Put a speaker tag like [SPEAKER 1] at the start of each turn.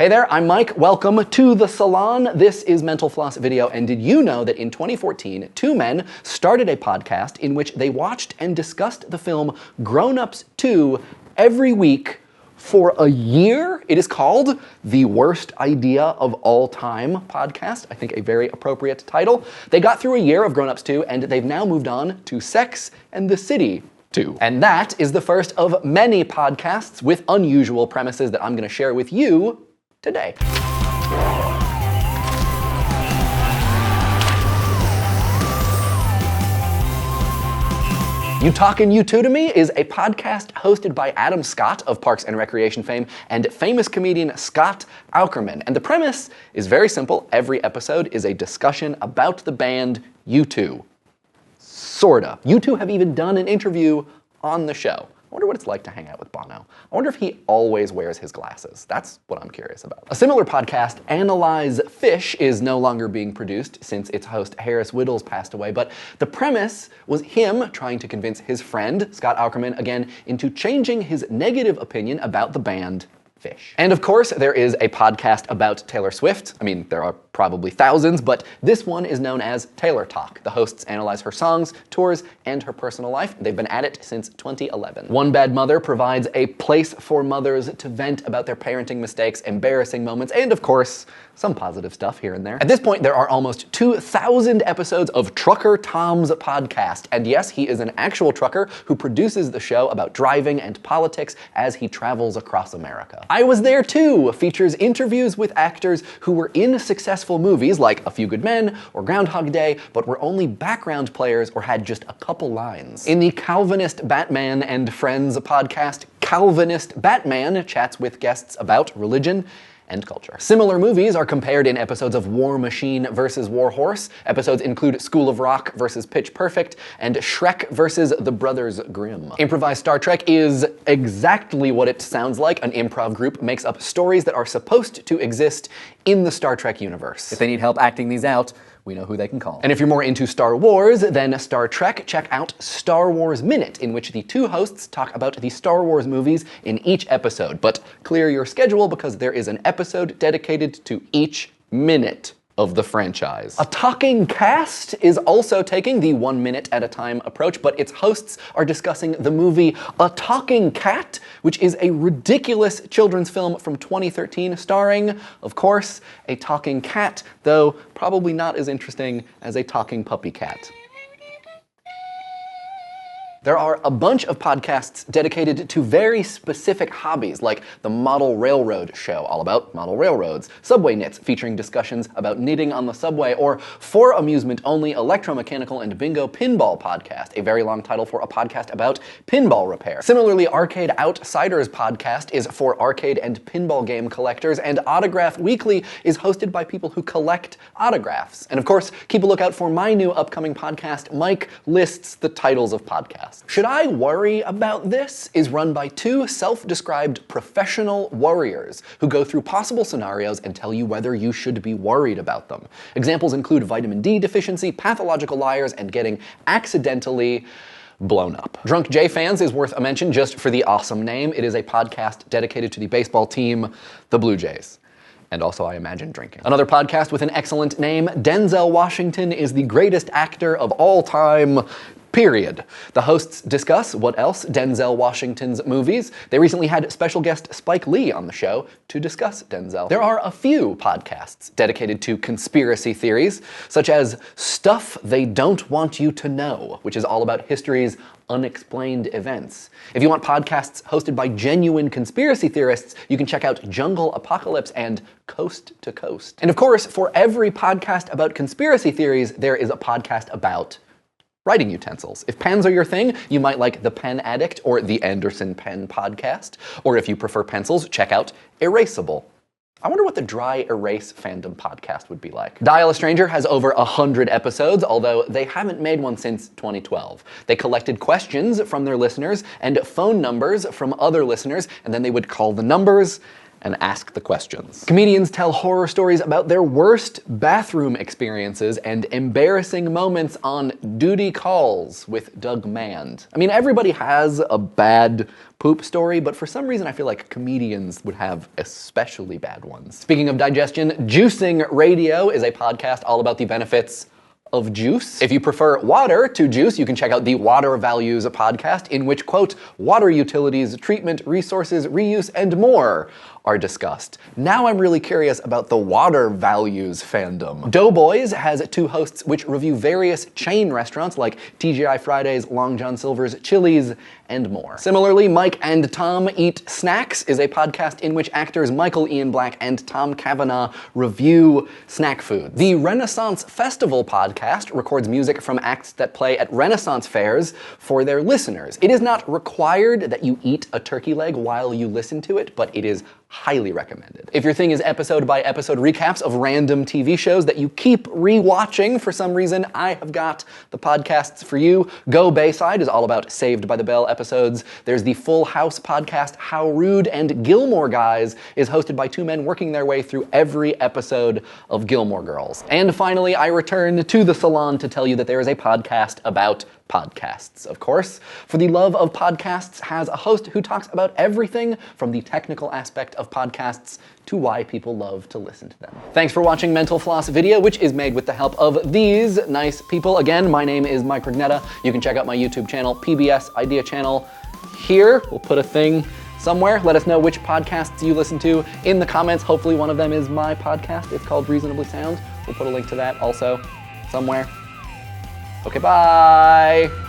[SPEAKER 1] Hey there, I'm Mike. Welcome to the salon. This is Mental Floss Video, and did you know that in 2014, two men started a podcast in which they watched and discussed the film Grown Ups 2 every week for a year? It is called The Worst Idea of All Time Podcast. I think a very appropriate title. They got through a year of Grown Ups 2, and they've now moved on to Sex and the City 2. And that is the first of many podcasts with unusual premises that I'm going to share with you today. You Talkin' You Two to Me is a podcast hosted by Adam Scott of Parks and Recreation fame and famous comedian Scott Aukerman. And the premise is very simple. Every episode is a discussion about the band U2. Sorta. U2 have even done an interview on the show. I wonder what it's like to hang out with Bono. I wonder if he always wears his glasses. That's what I'm curious about. A similar podcast, Analyze Fish, is no longer being produced since its host Harris Whittles passed away, but the premise was him trying to convince his friend, Scott Aukerman, again, into changing his negative opinion about the band Fish. And of course, there is a podcast about Taylor Swift. I mean, there are probably thousands, but this one is known as Taylor Talk. The hosts analyze her songs, tours, and her personal life. They've been at it since 2011. One Bad Mother provides a place for mothers to vent about their parenting mistakes, embarrassing moments, and of course, some positive stuff here and there. At this point, there are almost 2,000 episodes of Trucker Tom's podcast. And yes, he is an actual trucker who produces the show about driving and politics as he travels across America. I Was There Too features interviews with actors who were in successful movies like A Few Good Men or Groundhog Day, but were only background players or had just a couple lines. In the Calvinist Batman and Friends podcast, Calvinist Batman chats with guests about religion and culture. Similar movies are compared in episodes of War Machine versus War Horse. Episodes include School of Rock versus Pitch Perfect and Shrek versus the Brothers Grimm. Improvised Star Trek is exactly what it sounds like. An improv group makes up stories that are supposed to exist in the Star Trek universe. If they need help acting these out, we know who they can call. And if you're more into Star Wars than Star Trek, check out Star Wars Minute, in which the two hosts talk about the Star Wars movies in each episode. But clear your schedule because there is an episode dedicated to each minute of the franchise. A Talking Cast is also taking the 1 minute at a time approach, but its hosts are discussing the movie A Talking Cat, which is a ridiculous children's film from 2013 starring, of course, a talking cat, though probably not as interesting as a talking puppy cat. There are a bunch of podcasts dedicated to very specific hobbies, like the Model Railroad Show, all about model railroads, Subway Knits, featuring discussions about knitting on the subway, or For Amusement Only, Electromechanical and Bingo Pinball Podcast, a very long title for a podcast about pinball repair. Similarly, Arcade Outsiders podcast is for arcade and pinball game collectors, and Autograph Weekly is hosted by people who collect autographs. And of course, keep a lookout for my new upcoming podcast, Mike Lists the Titles of Podcasts. Should I Worry About This is run by two self-described professional worriers who go through possible scenarios and tell you whether you should be worried about them. Examples include vitamin D deficiency, pathological liars, and getting accidentally blown up. Drunk J Fans is worth a mention just for the awesome name. It is a podcast dedicated to the baseball team, the Blue Jays. And also, I imagine, drinking. Another podcast with an excellent name, Denzel Washington is the greatest actor of all time, period. The hosts discuss what else Denzel Washington's movies. They recently had special guest Spike Lee on the show to discuss Denzel. There are a few podcasts dedicated to conspiracy theories, such as Stuff They Don't Want You to Know, which is all about history's unexplained events. If you want podcasts hosted by genuine conspiracy theorists, you can check out Jungle Apocalypse and Coast to Coast. And of course, for every podcast about conspiracy theories, there is a podcast about writing utensils. If pens are your thing, you might like The Pen Addict or the Anderson Pen podcast. Or if you prefer pencils, check out Erasable. I wonder what the dry erase fandom podcast would be like. Dial a Stranger has over 100 episodes, although they haven't made one since 2012. They collected questions from their listeners and phone numbers from other listeners, and then they would call the numbers and ask the questions. Comedians tell horror stories about their worst bathroom experiences and embarrassing moments on duty calls with Doug Mand. I mean, everybody has a bad poop story, but for some reason I feel like comedians would have especially bad ones. Speaking of digestion, Juicing Radio is a podcast all about the benefits of juice. If you prefer water to juice, you can check out the Water Values podcast, in which, quote, water utilities, treatment, resources, reuse, and more are discussed. Now I'm really curious about the Water Values fandom. Doughboys has 2 hosts which review various chain restaurants like TGI Fridays, Long John Silver's, Chili's, and more. Similarly, Mike and Tom Eat Snacks is a podcast in which actors Michael Ian Black and Tom Cavanaugh review snack foods. The Renaissance Festival podcast records music from acts that play at Renaissance fairs for their listeners. It is not required that you eat a turkey leg while you listen to it, but it is highly recommended. If your thing is episode by episode recaps of random TV shows that you keep rewatching for some reason, I have got the podcasts for you. Go Bayside is all about Saved by the Bell episodes. There's the Full House podcast, How Rude, and Gilmore Guys is hosted by 2 men working their way through every episode of Gilmore Girls. And finally, I return to the salon to tell you that there is a podcast about podcasts, of course. For the Love of Podcasts has a host who talks about everything from the technical aspect of podcasts to why people love to listen to them. Thanks for watching Mental Floss video, which is made with the help of these nice people. Again, my name is Mike Rignetta. You can check out my YouTube channel, PBS Idea Channel. Here, we'll put a thing somewhere. Let us know which podcasts you listen to in the comments. Hopefully one of them is my podcast. It's called Reasonably Sound. We'll put a link to that also somewhere. Okay, bye!